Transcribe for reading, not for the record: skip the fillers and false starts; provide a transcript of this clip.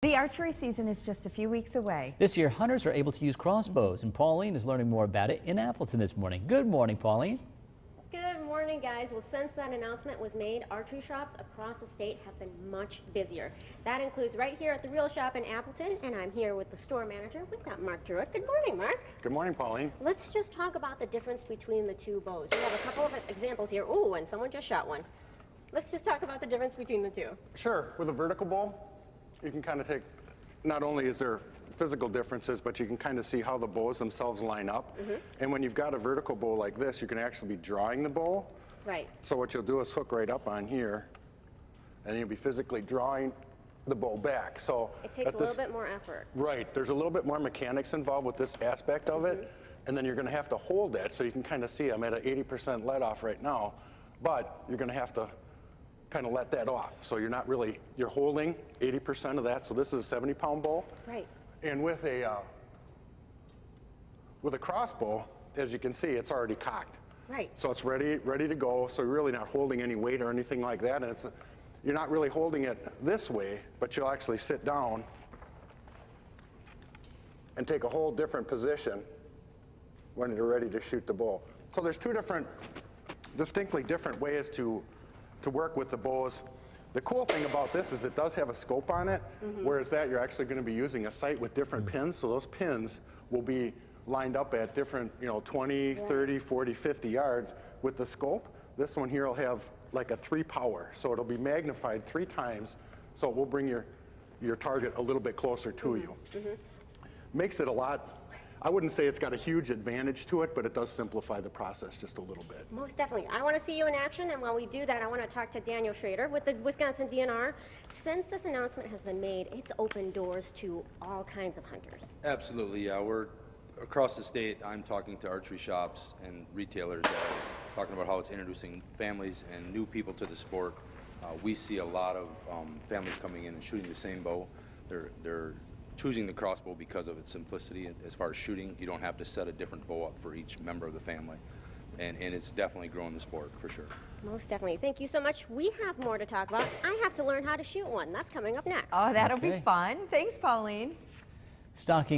The archery season is just a few weeks away. This year, hunters are able to use crossbows, and Pauline is learning more about it in Appleton this morning. Good morning, Pauline. Good morning, guys. Well, since that announcement was made, archery shops across the state have been much busier. That includes right here at the Real Shop in Appleton, and I'm here with the store manager. We've got Mark Druitt. Good morning, Mark. Good morning, Pauline. Let's just talk about the difference between the two bows. We have a couple of examples here. Ooh, and someone just shot one. Let's just talk about the difference between the two. Sure. With a vertical bow, you can kind of take, not only is there physical differences, but you can kind of see how the bows themselves line up. And when you've got a vertical bow like this, you can actually be drawing the bow. Right. So what you'll do is hook right up on here, and you'll be physically drawing the bow back. So it takes a little bit more effort. Right. There's a little bit more mechanics involved with this aspect of it, and then you're going to have to hold that. So you can kind of see I'm at an 80% let off right now, but you're going to have to kind of let that off. So you're not really, you're holding 80% of that. So this is a 70-pound bow. Right. And with a crossbow, as you can see, it's already cocked. Right. So it's ready to go. So you're really not holding any weight or anything like that. And you're not really holding it this way, but you'll actually sit down and take a whole different position when you're ready to shoot the bow. So there's two distinctly different ways to work with the bows. The cool thing about this is it does have a scope on it, whereas that you're actually going to be using a sight with different pins. So those pins will be lined up at different, 20, 30, 40, 50 yards. With the scope, this one here will have like a 3 power. So it'll be magnified 3 times. So it will bring your target a little bit closer to you. Makes it a lot, I wouldn't say it's got a huge advantage to it, but it does simplify the process just a little bit. Most definitely. I want to see you in action, and while we do that, I want to talk to Daniel Schrader with the Wisconsin DNR. Since this announcement has been made, it's opened doors to all kinds of hunters. Absolutely, yeah. We're across the state. I'm talking to archery shops and retailers that are talking about how it's introducing families and new people to the sport. We see a lot of families coming in and shooting the same bow. They're choosing the crossbow because of its simplicity as far as shooting. You don't have to set a different bow up for each member of the family. And it's definitely growing the sport, for sure. Most definitely. Thank you so much. We have more to talk about. I have to learn how to shoot one. That's coming up next. Oh, that'll be fun. Thanks, Pauline. Stocking